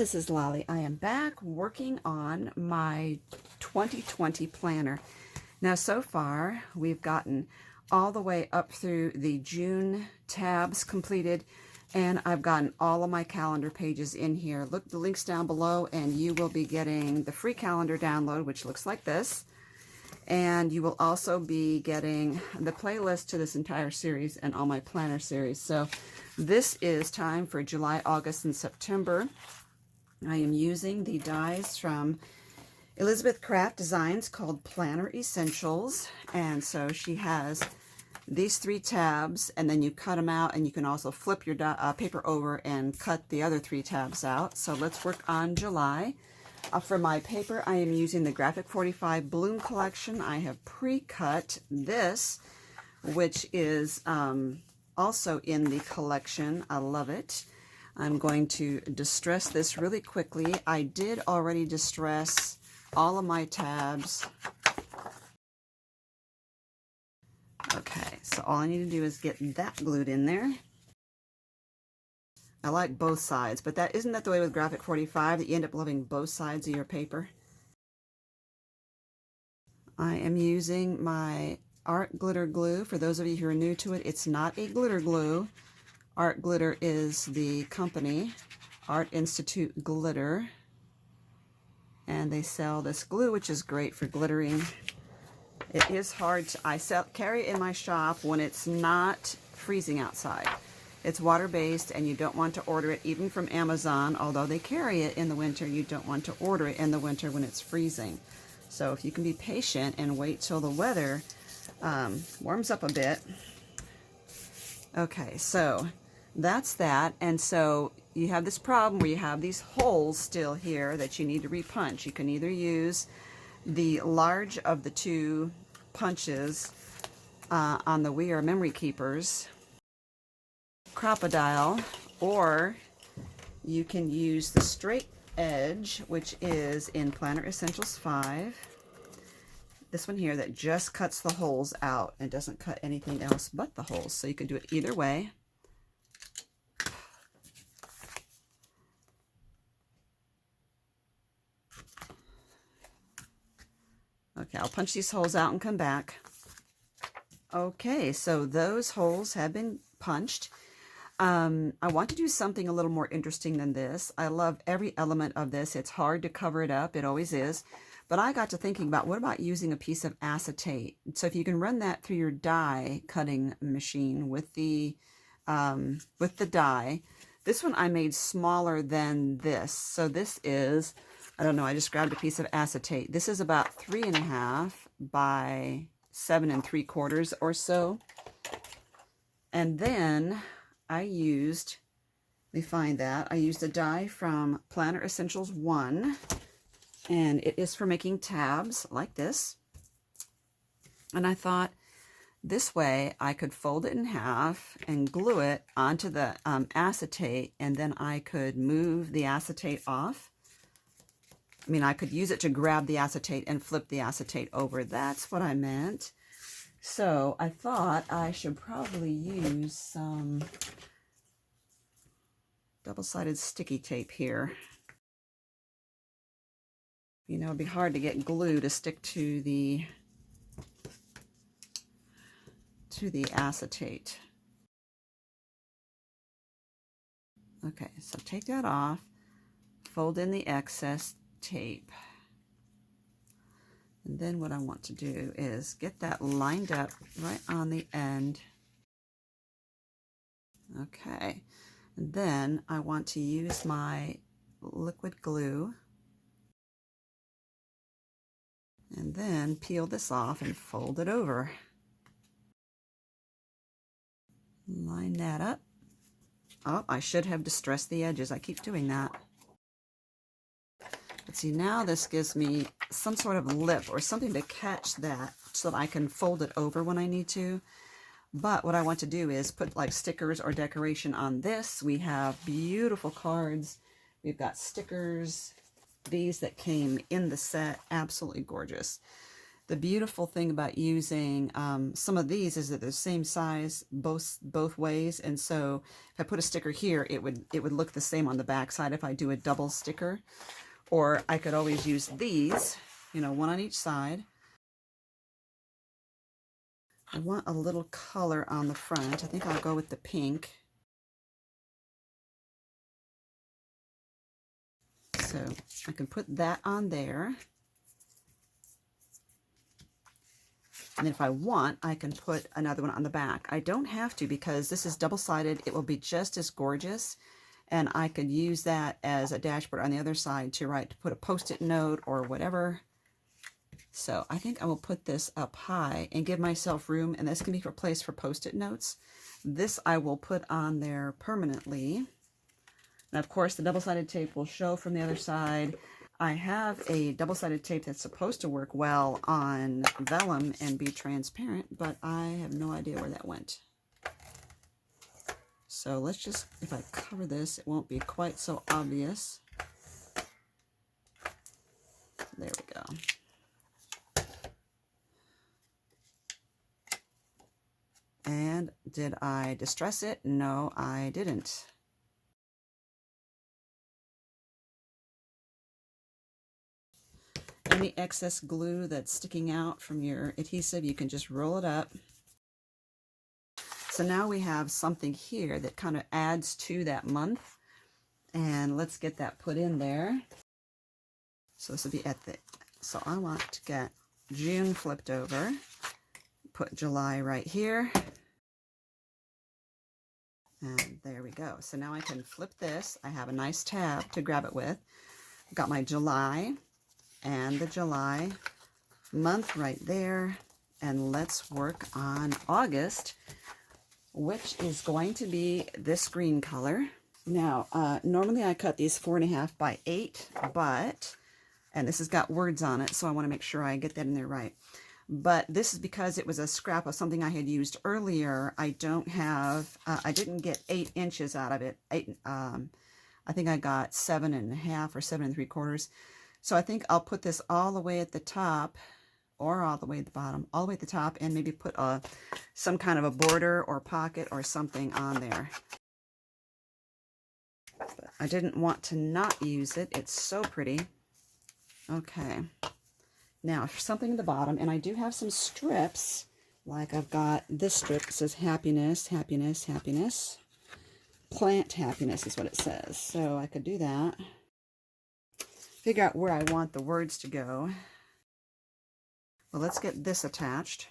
this is Lolly. I am back working on my 2020 planner. Now, so far, we've gotten all the way up through the June tabs completed, and I've gotten all of my calendar pages in here. Look, the link's down below, and you will be getting the free calendar download, which looks like this. And you will also be getting the playlist to this entire series and all my planner series. So this is time for July, August, and September. I am using the dies from Elizabeth Craft Designs called Planner Essentials. And so she has these 3 tabs, and then you cut them out, and you can also flip your paper over and cut the other 3 tabs out. So let's work on July. For my paper, I am using the Graphic 45 Bloom Collection. I have pre-cut this, which is also in the collection. I love it. I'm going to distress this really quickly. I did already distress all of my tabs. Okay, so all I need to do is get that glued in there. I like both sides, but isn't that the way with Graphic 45, that you end up loving both sides of your paper? I am using my Art Glitter glue. For those of you who are new to it, it's not a glitter glue. Art Glitter is the company, Art Institute Glitter. And they sell this glue, which is great for glittering. It is hard to, carry it in my shop when it's not freezing outside. It's water-based, and you don't want to order it even from Amazon. Although they carry it in the winter, you don't want to order it in the winter when it's freezing. So if you can be patient and wait till the weather warms up a bit. Okay, so that's that. And so you have this problem where you have these holes still here that you need to repunch. You can either use the large of the 2 punches on the We Are Memory Keepers Crocodile, or you can use the straight edge, which is in Planner Essentials 5. This one here that just cuts the holes out and doesn't cut anything else but the holes. So you can do it either way. Okay, I'll punch these holes out and come back. Okay, so those holes have been punched. I want to do something a little more interesting than this. I love every element of this. It's hard to cover it up. It always is. But I got to thinking about, what about using a piece of acetate? So if you can run that through your die cutting machine with the die. This one I made smaller than this. So this is, I don't know, I just grabbed a piece of acetate. This is about 3.5 by 7 3/4 or so. And then I used, let me find that, I used a die from Planner Essentials 1, and it is for making tabs like this. And I thought this way I could fold it in half and glue it onto the acetate, and then I could move the acetate off. I mean, I could use it to grab the acetate and flip the acetate over. That's what I meant. So I thought I should probably use some double-sided sticky tape here. You know, it'd be hard to get glue to stick to the acetate. Okay, so take that off, fold in the excess tape. And then what I want to do is get that lined up right on the end. Okay, and then I want to use my liquid glue and then peel this off and fold it over. Line that up. Oh, I should have distressed the edges. I keep doing that. But see, now this gives me some sort of lip or something to catch that so that I can fold it over when I need to. But what I want to do is put like stickers or decoration on this. We have beautiful cards. We've got stickers, these that came in the set, absolutely gorgeous. The beautiful thing about using some of these is that they're the same size both ways, and so if I put a sticker here, it would look the same on the back side if I do a double sticker. Or I could always use these, you know, one on each side. I want a little color on the front. I think I'll go with the pink. So I can put that on there. And if I want, I can put another one on the back. I don't have to because this is double-sided. It will be just as gorgeous. And I could use that as a dashboard on the other side to put a post-it note or whatever. So I think I will put this up high and give myself room. And this can be for place for post-it notes. This I will put on there permanently. And of course, the double-sided tape will show from the other side. I have a double-sided tape that's supposed to work well on vellum and be transparent, but I have no idea where that went. So let's just, if I cover this, it won't be quite so obvious. There we go. And did I distress it? No, I didn't. Any excess glue that's sticking out from your adhesive, you can just roll it up. So now we have something here that kind of adds to that month. And let's get that put in there. So this will be at the, so I want to get June flipped over. Put July right here. And there we go. So now I can flip this. I have a nice tab to grab it with. I've got my July and the July month right there. And let's work on August, which is going to be this green color. Now, normally I cut these 4.5 by 8, but, and this has got words on it, so I want to make sure I get that in there right. But this is because it was a scrap of something I had used earlier. I don't have, I didn't get 8 inches out of it. I think I got 7.5 or 7 3/4. So I think I'll put this all the way at the top, or all the way at the bottom, all the way at the top, and maybe put some kind of a border or pocket or something on there. But I didn't want to not use it. It's so pretty. Okay. Now, for something at the bottom, and I do have some strips, like I've got this strip that says happiness, happiness, happiness. Plant happiness is what it says. So I could do that. Figure out where I want the words to go. Well, let's get this attached.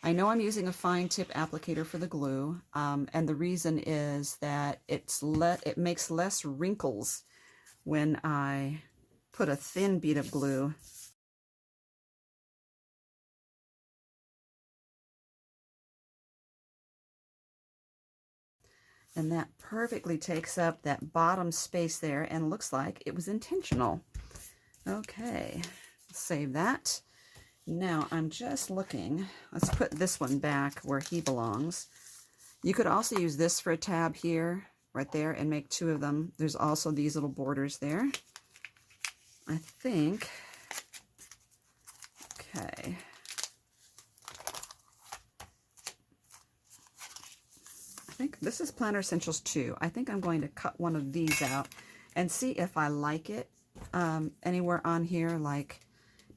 I know I'm using a fine tip applicator for the glue, and the reason is that it makes less wrinkles when I put a thin bead of glue. And that perfectly takes up that bottom space there and looks like it was intentional. Okay, save that. Now I'm just looking, let's put this one back where he belongs. You could also use this for a tab here, right there, and make 2 of them. There's also these little borders there. I think, okay. I think this is Planner Essentials 2. I think I'm going to cut one of these out and see if I like it anywhere on here, like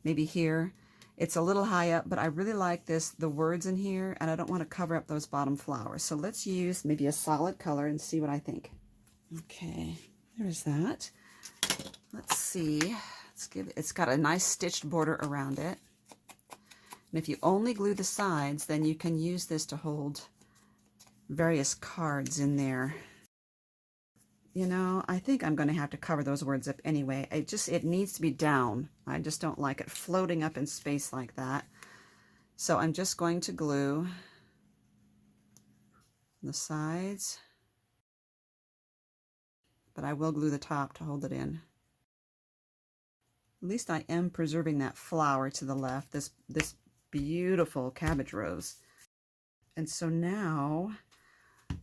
maybe here. It's a little high up, but I really like the words in here, and I don't want to cover up those bottom flowers. So let's use maybe a solid color and see what I think. Okay, there's that. Let's see. It's got a nice stitched border around it. And if you only glue the sides, then you can use this to hold various cards in there. You know, I think I'm going to have to cover those words up anyway. It needs to be down. I just don't like it floating up in space like that. So I'm just going to glue the sides, but I will glue the top to hold it in. At least I am preserving that flower to the left, this beautiful cabbage rose. And so now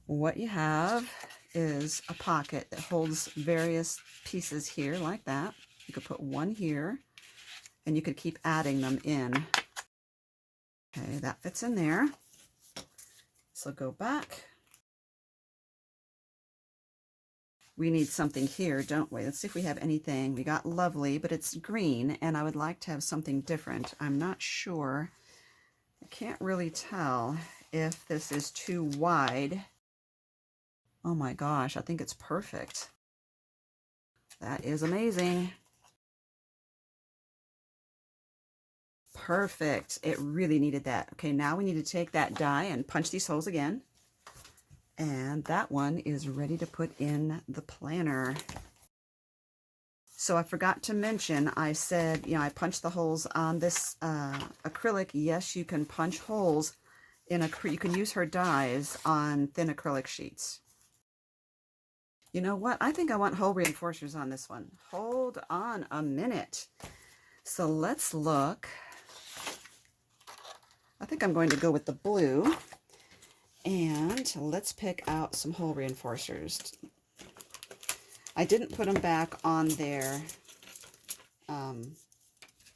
what you have is a pocket that holds various pieces here like that. You could put one here, and you could keep adding them in. Okay, that fits in there. So go back. We need something here, don't we? Let's see if we have anything. We got lovely, but it's green, and I would like to have something different. I'm not sure. I can't really tell if this is too wide. Oh my gosh, I think it's perfect. That is amazing. Perfect. It really needed that. Okay, now we need to take that die and punch these holes again. And that one is ready to put in the planner. So I forgot to mention, I said, I punched the holes on this acrylic. Yes, you can punch holes in you can use her dies on thin acrylic sheets. You know what? I think I want hole reinforcers on this one. Hold on a minute. So let's look. I think I'm going to go with the blue. And let's pick out some hole reinforcers. I didn't put them back on their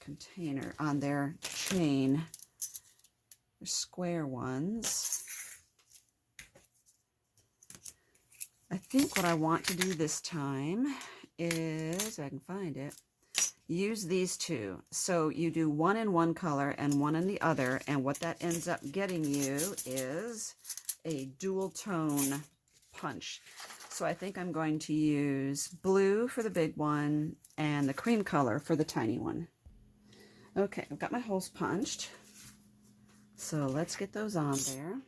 container, on their chain. They're square ones. I think what I want to do this time is, if I can find it, use these two. So you do one in one color and one in the other, and what that ends up getting you is a dual tone punch. So I think I'm going to use blue for the big one and the cream color for the tiny one. Okay, I've got my holes punched. So let's get those on there.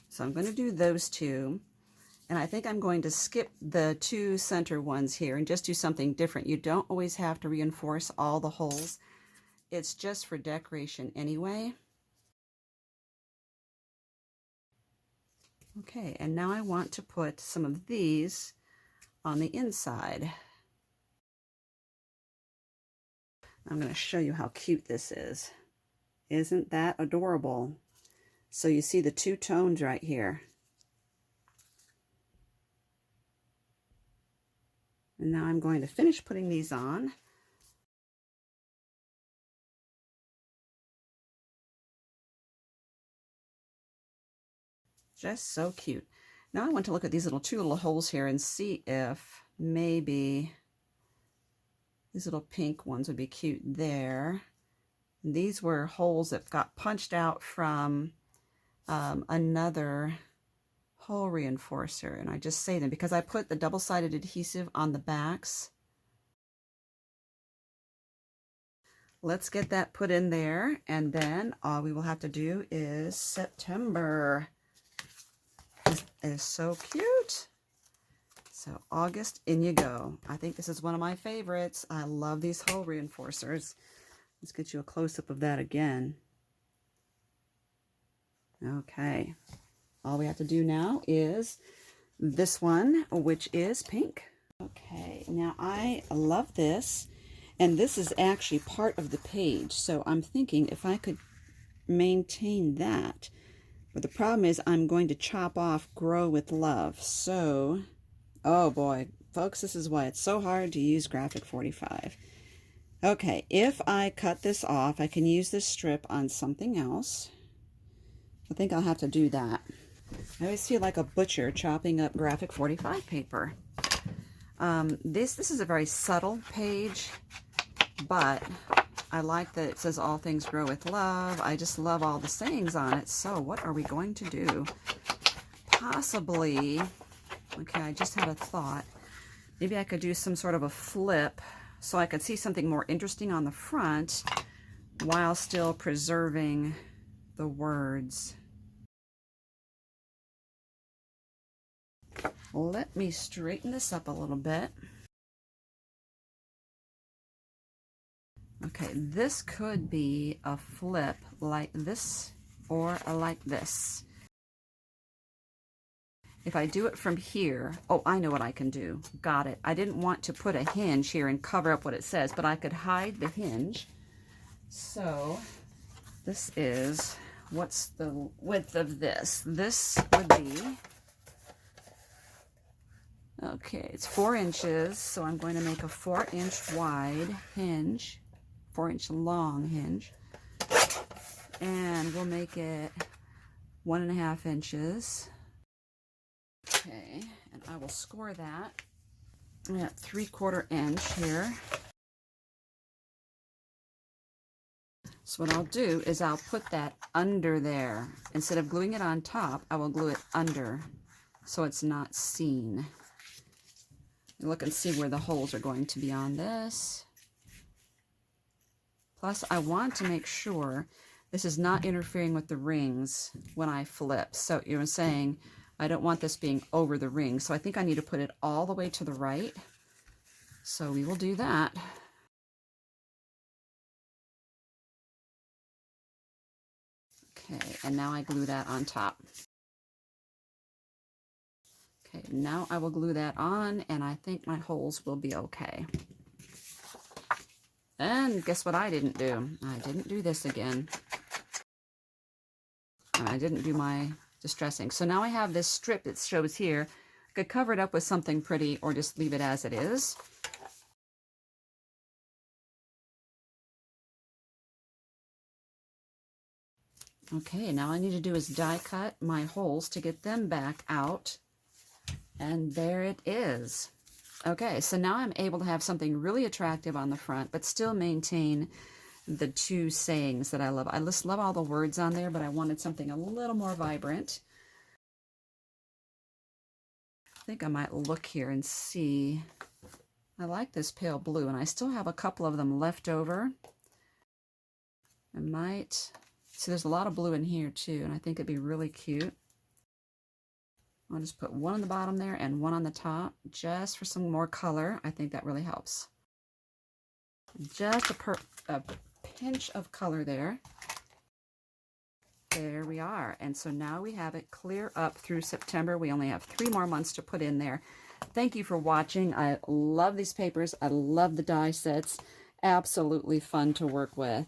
So I'm going to do those two. And I think I'm going to skip the two center ones here and just do something different. You don't always have to reinforce all the holes. It's just for decoration anyway. Okay, and now I want to put some of these on the inside. I'm going to show you how cute this is. Isn't that adorable? So you see the two tones right here. And now I'm going to finish putting these on. Just so cute. Now I want to look at these two little holes here and see if maybe these little pink ones would be cute there. These were holes that got punched out from another hole reinforcer, and I just say them because I put the double-sided adhesive on the backs. Let's get that put in there, and then all we will have to do is September. This is so cute. So August, in you go. I think this is one of my favorites. I love these hole reinforcers. Let's get you a close-up of that again. Okay. All we have to do now is this one, which is pink. Okay, now I love this, and this is actually part of the page, so I'm thinking if I could maintain that. But the problem is I'm going to chop off Grow with Love. So, oh boy, folks, this is why it's so hard to use Graphic 45. Okay, if I cut this off, I can use this strip on something else. I think I'll have to do that. I always feel like a butcher chopping up Graphic 45 paper. This is a very subtle page, but I like that it says all things grow with love. I just love all the sayings on it. So what are we going to do? Possibly, okay, I just had a thought. Maybe I could do some sort of a flip so I could see something more interesting on the front while still preserving the words. Let me straighten this up a little bit. Okay, this could be a flip like this or like this. if I do it from here, oh, I know what I can do. Got it. I didn't want to put a hinge here and cover up what it says, but I could hide the hinge. So this is, what's the width of this? This would be, okay, it's 4 inches, so I'm going to make a 4-inch wide hinge, 4-inch long hinge, and we'll make it 1.5 inches. Okay, and I will score that at 3/4 inch here. So what I'll do is I'll put that under there. Instead of gluing it on top, I will glue it under so it's not seen. Look and see where the holes are going to be on this. Plus, I want to make sure this is not interfering with the rings when I flip. So you're saying I don't want this being over the ring. So I think I need to put it all the way to the right. So we will do that. Okay, and now I glue that on top. Okay, now I will glue that on, and I think my holes will be okay. And guess what I didn't do? I didn't do this again. I didn't do my distressing. So now I have this strip that shows here. I could cover it up with something pretty or just leave it as it is. Okay, now I need to do is die cut my holes to get them back out. And there it is. Okay, so now I'm able to have something really attractive on the front, but still maintain the 2 sayings that I love. I just love all the words on there, but I wanted something a little more vibrant. I think I might look here and see. I like this pale blue, and I still have a couple of them left over. I might, see there's a lot of blue in here too, and I think it'd be really cute. I'll just put one on the bottom there and one on the top, just for some more color. I think that really helps. Just a pinch of color there. There we are. And so now we have it clear up through September. We only have 3 more months to put in there. Thank you for watching. I love these papers. I love the die sets. Absolutely fun to work with.